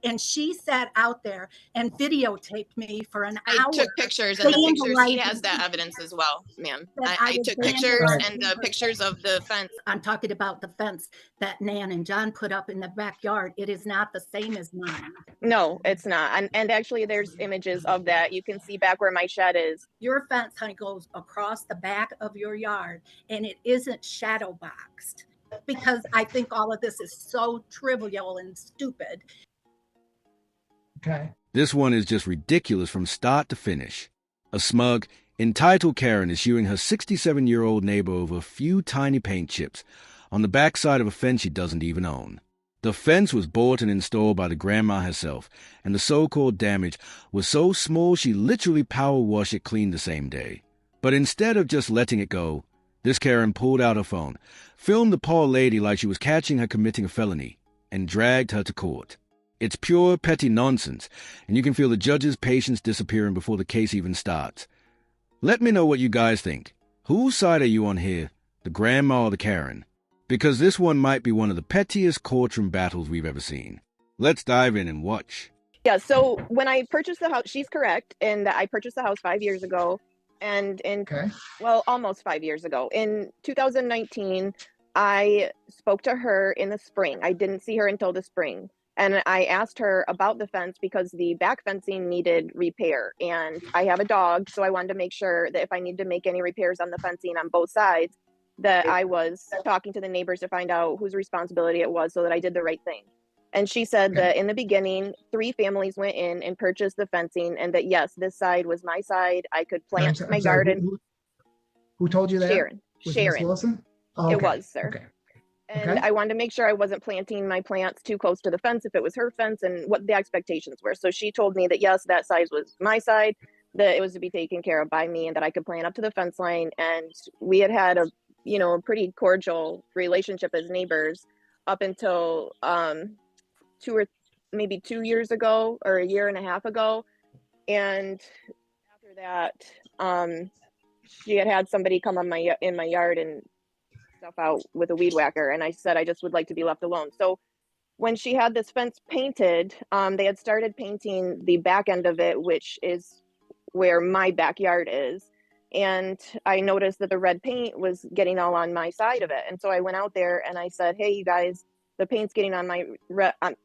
And she sat out there and videotaped me for an hour. I took pictures, and the pictures, he has that evidence as well, ma'am. I took pictures and the pictures of the fence. I'm talking about the fence that Nan and John put up in the backyard. It is not the same as mine. No, it's not. And actually there's images of that. You can see back where my shed is. Your fence, honey, goes across the back of your yard, and it isn't shadow boxed, because I think all of this is so trivial and stupid. Okay. This one is just ridiculous from start to finish. A smug, entitled Karen is suing her 67-year-old neighbor over a few tiny paint chips on the backside of a fence she doesn't even own. The fence was bought and installed by the grandma herself, and the so-called damage was so small she literally power washed it clean the same day. But instead of just letting it go, this Karen pulled out her phone, filmed the poor lady like she was catching her committing a felony, and dragged her to court. It's pure petty nonsense, and you can feel the judge's patience disappearing before the case even starts. Let me know what you guys think. Whose side are you on here, the grandma or the Karen? Because this one might be one of the pettiest courtroom battles we've ever seen. Let's dive in and watch. Yeah, so when I purchased the house, she's correct in that I purchased the house 5 years ago. And almost 5 years ago. In 2019, I spoke to her in the spring. I didn't see her until the spring. And I asked her about the fence because the back fencing needed repair. And I have a dog, so I wanted to make sure that if I needed to make any repairs on the fencing on both sides, that I was talking to the neighbors to find out whose responsibility it was so that I did the right thing. And she said that in the beginning, 3 families went in and purchased the fencing, and that, yes, this side was my side. I could plant my garden. Who told you that? Sharon. Ms. Wilson? Oh, okay. It was, sir. Okay. And I wanted to make sure I wasn't planting my plants too close to the fence if it was her fence and what the expectations were. So she told me that, yes, that side was my side, that it was to be taken care of by me, and that I could plant up to the fence line. And we had a pretty cordial relationship as neighbors up until 2 years ago, or a year and a half ago. And after that, she had somebody come in my yard and stuff out with a weed whacker, and I said I just would like to be left alone. So when she had this fence painted, they had started painting the back end of it, which is where my backyard is. And I noticed that the red paint was getting all on my side of it. And so I went out there and I said, hey, you guys, the paint's getting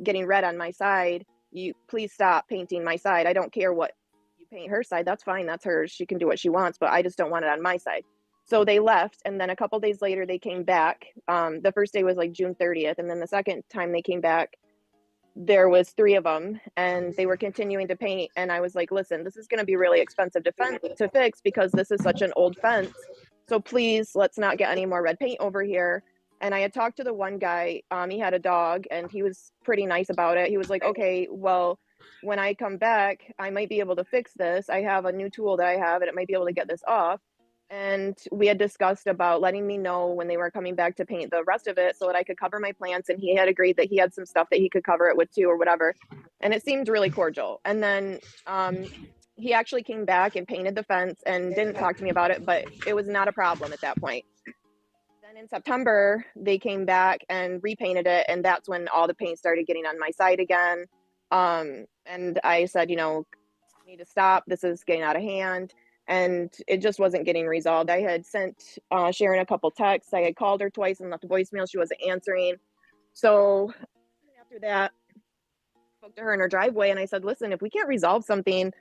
getting red on my side. You please stop painting my side. I don't care what you paint her side. That's fine. That's hers. She can do what she wants, but I just don't want it on my side. So they left. And then a couple days later, they came back. The first day was like June 30th. And then the second time they came back, there was 3 of them, and they were continuing to paint. And I was like, listen, this is going to be really expensive to fix because this is such an old fence. So please, let's not get any more red paint over here. And I had talked to the one guy, he had a dog, and he was pretty nice about it. He was like, okay, well, when I come back, I might be able to fix this. I have a new tool that I have, and it might be able to get this off. And we had discussed about letting me know when they were coming back to paint the rest of it so that I could cover my plants. And he had agreed that he had some stuff that he could cover it with too, or whatever. And it seemed really cordial. And then he actually came back and painted the fence and didn't talk to me about it, but it was not a problem at that point. Then in September, they came back and repainted it. And that's when all the paint started getting on my side again. And I said, I need to stop. This is getting out of hand. And it just wasn't getting resolved. I had sent Sharon a couple texts. I had called her twice and left a voicemail. She wasn't answering. So after that, I spoke to her in her driveway and I said, listen, if we can't resolve something,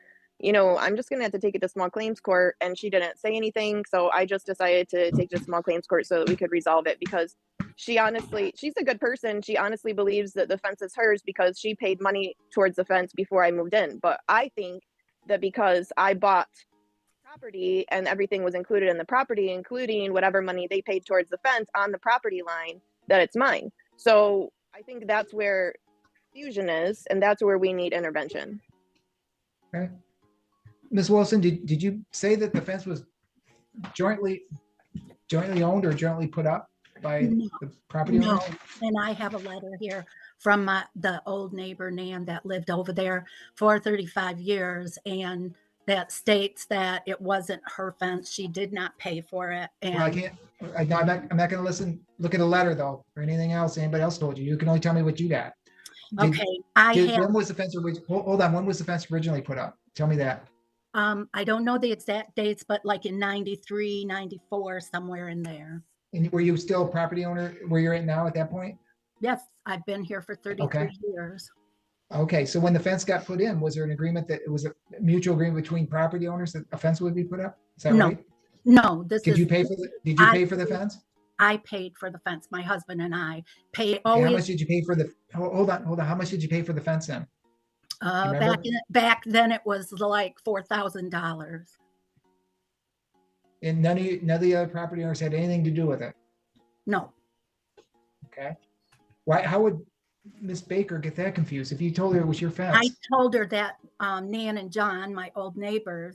I'm just going to have to take it to small claims court. And she didn't say anything. So I just decided to take it to small claims court so that we could resolve it, because she's a good person. She honestly believes that the fence is hers because she paid money towards the fence before I moved in. But I think that because I bought property and everything was included in the property, including whatever money they paid towards the fence on the property line, that it's mine. So I think that's where fusion is, and that's where we need intervention. Okay. Ms. Wilson, did you say that the fence was jointly owned or jointly put up by the property owner? No, and I have a letter here from the old neighbor, Nan, that lived over there for 35 years, and that states that it wasn't her fence. She did not pay for it. And well, I'm not going to look at a letter though, or anything else anybody else told you. You can only tell me what you got. Did, Okay, I have, when was the fence hold on, when was the fence originally put up? Tell me that. I don't know the exact dates, but like in 93, 94, somewhere in there. And were you still a property owner where you're at now at that point? Yes, I've been here for Okay. 33 years. Okay, so when the fence got put in, was there an agreement that it was a mutual agreement between property owners that a fence would be put up? Is that No, right? no, this Did is, you pay for did you I, pay for the fence? I paid for the fence. My husband and I pay Okay, how always, much did you pay for the, hold on, how much did you pay for the fence then? You remember? back then it was like $4,000. And none of the other property owners had anything to do with it, No, okay? Why, how would Miss Baker get that confused if you told her it was your I fence? told her that Nan and John, my old neighbors,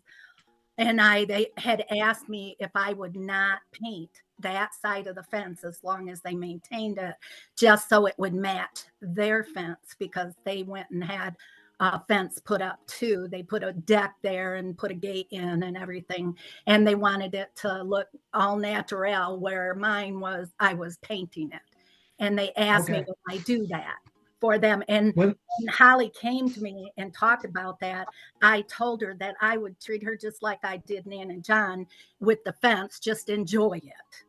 and they had asked me if I would not paint that side of the fence as long as they maintained it, just so it would match their fence, because they went and had a fence put up too. They put a deck there and put a gate in and everything, and they wanted it to look all natural, where mine was, I was painting it. And they asked me Okay, would I do that for them. And when, when Holly came to me and talked about that, I told her that I would treat her just like I did Nan and John with the fence, just enjoy it.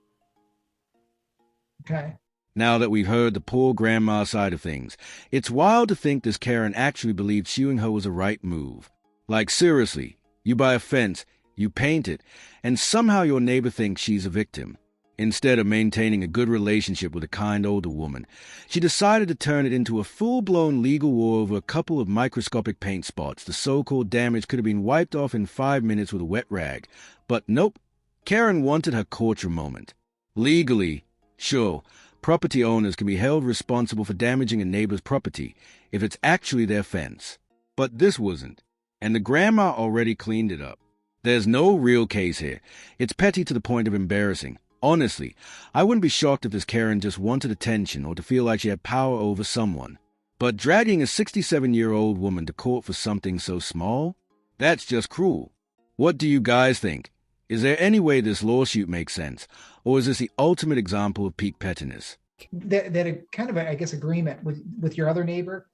okay, Now that we've heard the poor grandma side of things, it's wild to think this Karen actually believed suing her was a right move. Like, seriously, you buy a fence, you paint it, and somehow your neighbor thinks she's a victim. Instead of maintaining a good relationship with a kind older woman, she decided to turn it into a full-blown legal war over a couple of microscopic paint spots. The so-called damage could have been wiped off in 5 minutes with a wet rag. But nope, Karen wanted her courtroom moment. Legally, sure, property owners can be held responsible for damaging a neighbor's property if it's actually their fence. But this wasn't, and the grandma already cleaned it up. There's no real case here. It's petty to the point of embarrassing. Honestly, I wouldn't be shocked if this Karen just wanted attention or to feel like she had power over someone. But dragging a 67-year-old woman to court for something so small? That's just cruel. What do you guys think? Is there any way this lawsuit makes sense? Or is this the ultimate example of peak pettiness? that a kind of, I guess, agreement with your other neighbor,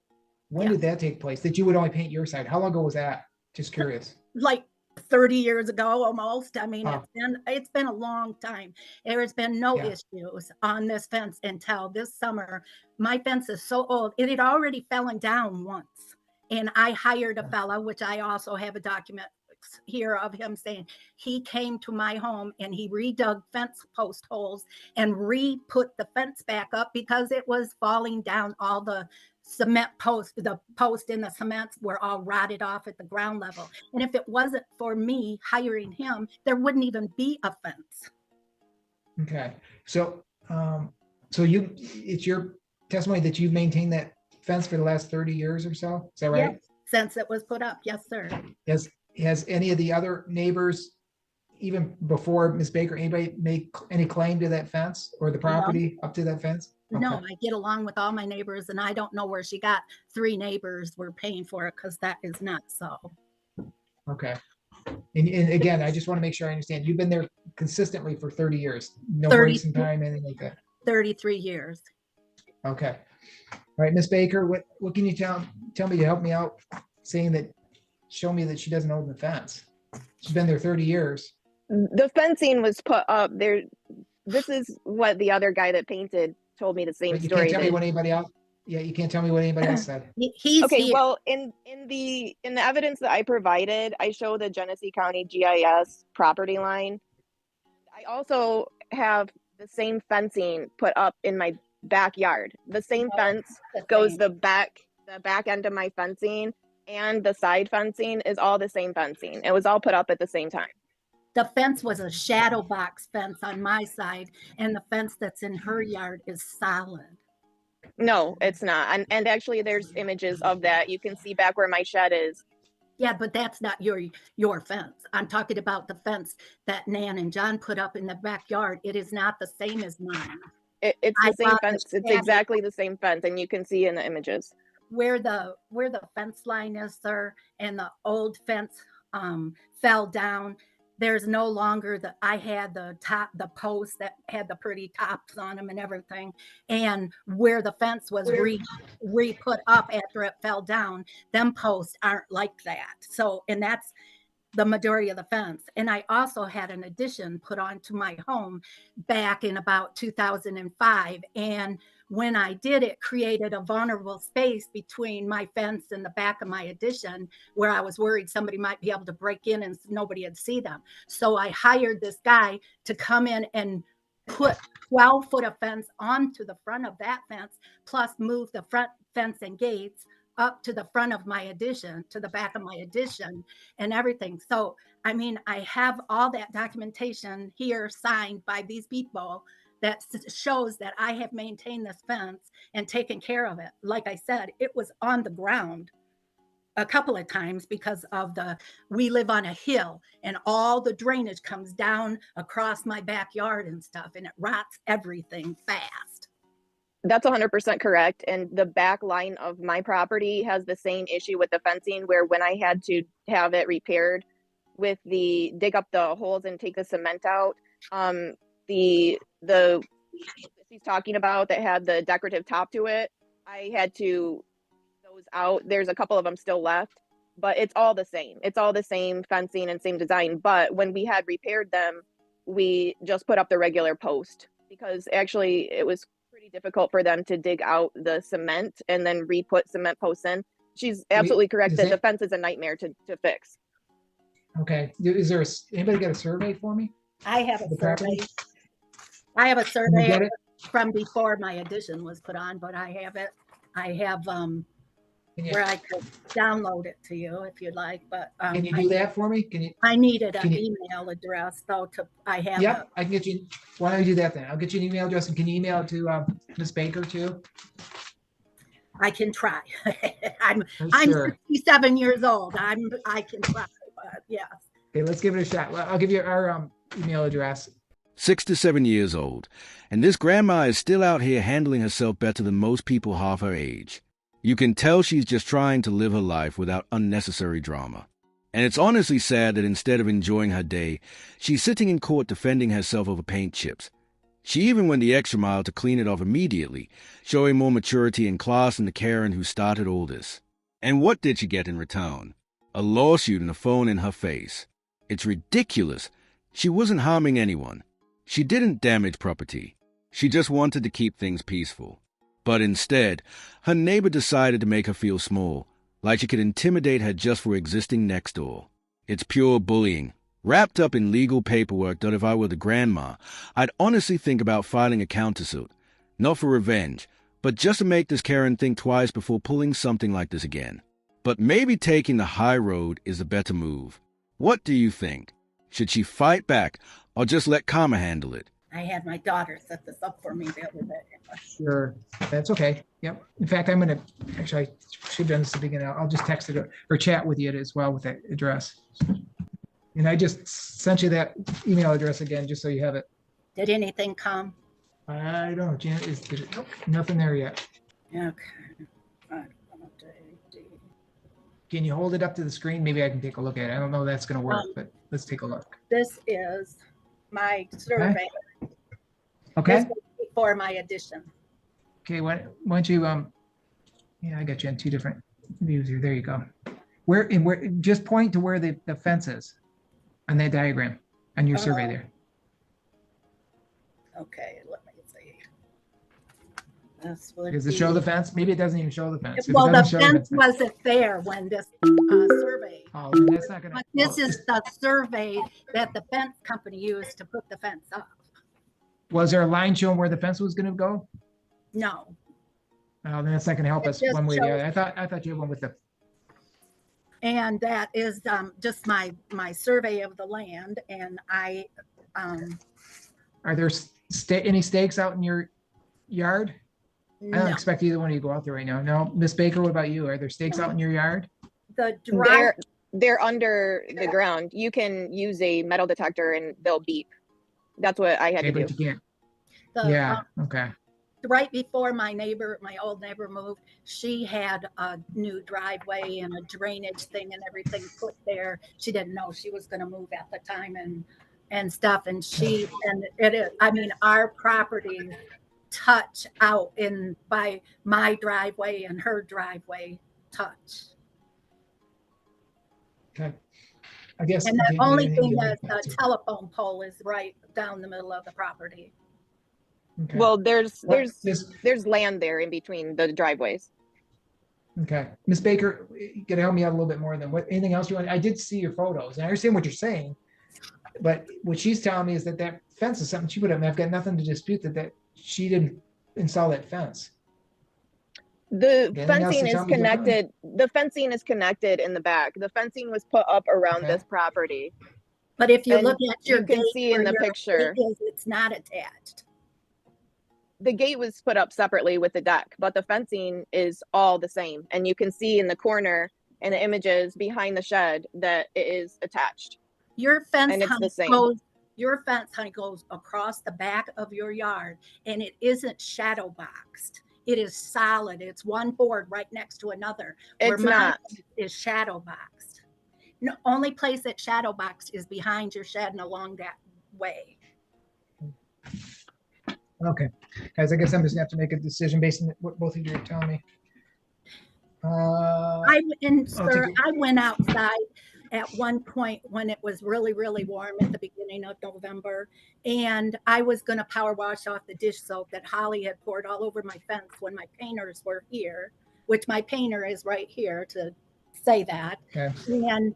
when Yeah. did that take place? That you would only paint your side? How long ago was that? Just curious. Like 30 years ago almost. I mean, Oh, it's been a long time. There has been no yeah, issues on this fence until this summer. My fence is so old, it had already fallen down once. And I hired a fella, which I also have a document here of him saying he came to my home and he redug fence post holes and re-put the fence back up because it was falling down. All the cement post, the post and the cements were all rotted off at the ground level. And if it wasn't for me hiring him, there wouldn't even be a fence. okay. So, so it's your testimony that you've maintained that fence for the last 30 years or so? Is that right? Yes, since it was put up. Yes, sir. Has any of the other neighbors, even before Ms. Baker, anybody make any claim to that fence or the property up to that fence? No, Okay. I get along with all my neighbors, and I don't know where she got 3 neighbors were paying for it, because that is not so. Okay. And again, I just want to make sure I understand. You've been there consistently for 30 years. No 30 breaks in time, anything like that. 33 years. Okay. All right, Miss Baker, what can you tell me to help me out, saying that, show me that she doesn't own the fence? She's been there 30 years. The fencing was put up there. This is what the other guy that painted told me the same But you can't story. tell me That, what anybody else, yeah, you can't tell me what anybody else said. He's okay, here. well, in the evidence that I provided, I show the Genesee County GIS property line. I also have the same fencing put up in my backyard. The same fence The goes same. the back end of my fencing, and the side fencing is all the same fencing. It was all put up at the same time. The fence was a shadow box fence on my side, and the fence that's in her yard is solid. No, it's not. And actually there's images of that. You can see back where my shed is. Yeah, but that's not your fence. I'm talking about the fence that Nan and John put up in the backyard. It is not the same as mine. It's I the same bought the fence. It's shadow exactly the same fence, and you can see in the images. where the fence line is, sir, and the old fence fell down. there's no longer I had the posts that had the pretty tops on them and everything. And where the fence was re-put up after it fell down, them posts aren't like that. So, and that's the majority of the fence. And I also had an addition put onto my home back in about 2005. And when I did, it created a vulnerable space between my fence and the back of my addition, where I was worried somebody might be able to break in and nobody would see them. So I hired this guy to come in and put 12 foot of fence onto the front of that fence, plus move the front fence and gates up to the front of my addition, to the back of my addition and everything. So, I mean, I have all that documentation here signed by these people that shows that I have maintained this fence and taken care of it. Like I said, it was on the ground a couple of times because of we live on a hill and all the drainage comes down across my backyard and stuff, and it rots everything fast. That's 100% correct. And the back line of my property has the same issue with the fencing, where when I had to have it repaired with dig up the holes and take the cement out, the he's talking about that had the decorative top to it, I had to those out. There's a couple of them still left, but it's all the same. It's all the same fencing and same design. But when we had repaired them, we just put up the regular post, because actually it was pretty difficult for them to dig out the cement and then re-put cement posts in. She's absolutely correct that the fence is a nightmare to fix. Okay. Anybody got a survey for me? I have a The survey. property? I have a Can you get survey it? from before my addition was put on, but I have it. I have Can you, where I could download it to you if you'd like, but can you do that for me? Can you? I needed an can you- email address though I have Yep, I can get you. Why don't you do that then? I'll get you an email address, and can you email it to Ms. Baker too? I can try. I'm Sure. 67 years old. I can try, but yes. Okay, let's give it a shot. Well, I'll give you our email address. 67 years old, and this grandma is still out here handling herself better than most people half her age. You can tell she's just trying to live her life without unnecessary drama. And it's honestly sad that instead of enjoying her day, she's sitting in court defending herself over paint chips. She even went the extra mile to clean it off immediately, showing more maturity and class than the Karen who started all this. And what did she get in return? A lawsuit and a phone in her face. It's ridiculous. She wasn't harming anyone. She didn't damage property. She just wanted to keep things peaceful. But instead, her neighbor decided to make her feel small, like she could intimidate her just for existing next door. It's pure bullying, wrapped up in legal paperwork that if I were the grandma, I'd honestly think about filing a countersuit. Not for revenge, but just to make this Karen think twice before pulling something like this again. But maybe taking the high road is a better move. What do you think? Should she fight back or just let karma handle it? I had my daughter set this up for me the other day. Sure, that's okay. Yep. In fact, I should have done this at the beginning. I'll just text it or chat with you as well with that address. And I just sent you that email address again, just so you have it. Did anything come? I don't know, Janet, nope, nothing there yet. Okay. Can you hold it up to the screen? Maybe I can take a look at it. I don't know if that's going to work, but let's take a look. This is my survey. Okay. This was before my addition. Okay. Why don't you, yeah, I got you on two different views here. There you go. Where just point to where the fence is on that diagram on your survey there. Okay, let me see. This would Does it show the fence? Maybe it doesn't even show the fence. If well, it the doesn't show fence wasn't there when this survey. Oh, then that's not gonna. But this is the survey that the fence company used to put the fence up. Was there a line showing where the fence was going to go? No. Oh, then that's not going to help It us just one way or the shows- other. I thought you went with the. And that is just my survey of the land, and I. Are there any stakes out in your yard? I don't No. expect either one of you to go out there right now. No, Miss Baker, what about you? Are there stakes out in your yard? The drive. They're under the ground. You can use a metal detector and they'll beep. That's what I had Okay, to but do. you can't. The, Yeah. Okay. right before my old neighbor moved, she had a new driveway and a drainage thing and everything put there. She didn't know she was going to move at the time and stuff. And I mean, our properties touch out in by my driveway and her driveway touch. Okay. I guess. And the do you only need thing anything is to- the telephone pole is right down the middle of the property. Okay. Well, there's Miss- land there in between the driveways. Okay, Miss Baker, you gotta help me out a little bit more than what, anything else you want? I did see your photos and I understand what you're saying. But what she's telling me is that that fence is something she put up, and I've got nothing to dispute that she didn't install that fence. The Anything else fencing to is tell me differently? connected. The fencing is connected in the back. The fencing was put up around Okay. this property. But if you And look at your you can gate see in where the your picture. gate is, it's not attached. The gate was put up separately with the deck, but the fencing is all the same. And you can see in the corner in the images behind the shed that it is attached. Your fence, And it's honey, the same. goes across the back of your yard, and it isn't shadow boxed. It is solid. It's one board right next to another. Where It's mine not. is shadow boxed. No, only place that's shadow boxed is behind your shed and along that way. Okay, guys, I guess I'm just gonna have to make a decision based on what both of you are telling me. Sir, take it. I went outside at one point when it was really, really warm at the beginning of November, and I was going to power wash off the dish soap that Holly had poured all over my fence when my painters were here, which my painter is right here to say that. Okay. And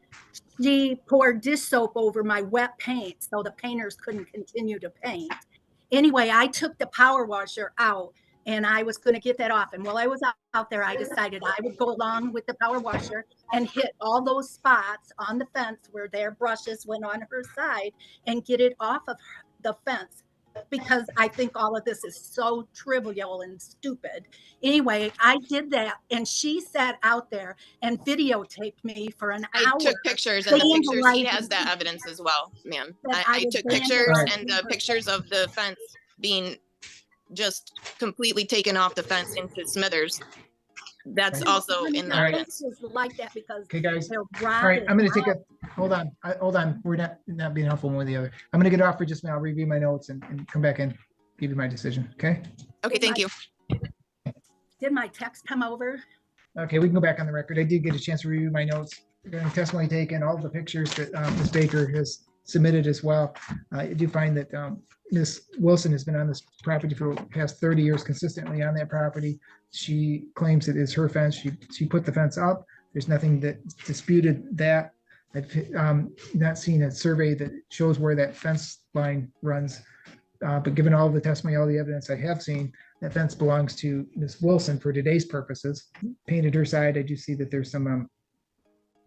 she poured dish soap over my wet paint so the painters couldn't continue to paint. Anyway, I took the power washer out and I was going to get that off. And while I was out there, I decided I would go along with the power washer and hit all those spots on the fence where their brushes went on her side and get it off of the fence, because I think all of this is so trivial and stupid. Anyway, I did that, and she sat out there and videotaped me for an hour. I took pictures, and the pictures, he has that evidence as well, ma'am. I took pictures and the pictures of the fence being just completely taken off the fence into smithers. That's also in the All right. evidence. Like that because Okay, guys. they're All right, I'm gonna take out. hold on. We're not being helpful one or the other. I'm gonna get off for just now, review my notes and come back and give you my decision, okay? Okay, thank you. Did my text come over? Okay, we can go back on the record. I did get a chance to review my notes. Regarding testimony taken, all the pictures that Ms. Baker has submitted as well. I do find that Ms. Wilson has been on this property for the past 30 years consistently on that property. She claims it is her fence. She put the fence up. There's nothing that disputed that. I've not seen a survey that shows where that fence line runs. But given all the testimony, all the evidence I have seen, that fence belongs to Ms. Wilson for today's purposes. Painted her side. I do see that there's some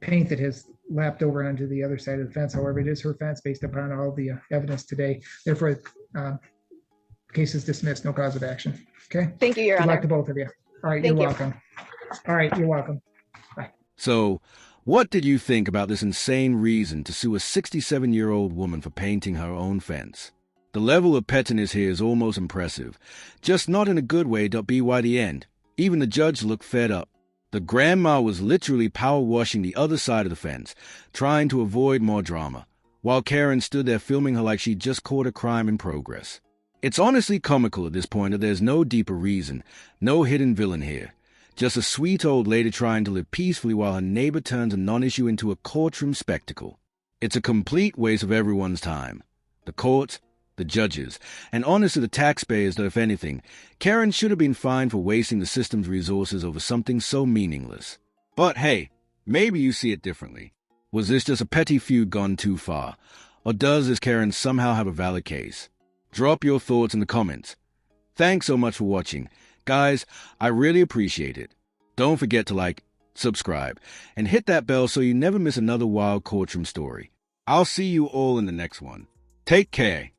paint that has lapped over onto the other side of the fence. However, it is her fence based upon all the evidence today. Therefore, case is dismissed, no cause of action. Okay. Thank you, Your Good luck Honor. to both of you. All right, Thank you're you. welcome. All right, you're welcome. So, what did you think about this insane reason to sue a 67-year-old woman for painting her own fence? The level of pettiness here is almost impressive, just not in a good way. Be why the end. Even the judge looked fed up. The grandma was literally power washing the other side of the fence, trying to avoid more drama, while Karen stood there filming her like she'd just caught a crime in progress. It's honestly comical at this point that there's no deeper reason, no hidden villain here. Just a sweet old lady trying to live peacefully while her neighbor turns a non-issue into a courtroom spectacle. It's a complete waste of everyone's time. The court, the judges, and honestly the taxpayers that, if anything, Karen should have been fined for wasting the system's resources over something so meaningless. But hey, maybe you see it differently. Was this just a petty feud gone too far? Or does this Karen somehow have a valid case? Drop your thoughts in the comments. Thanks so much for watching. Guys, I really appreciate it. Don't forget to like, subscribe, and hit that bell so you never miss another wild courtroom story. I'll see you all in the next one. Take care.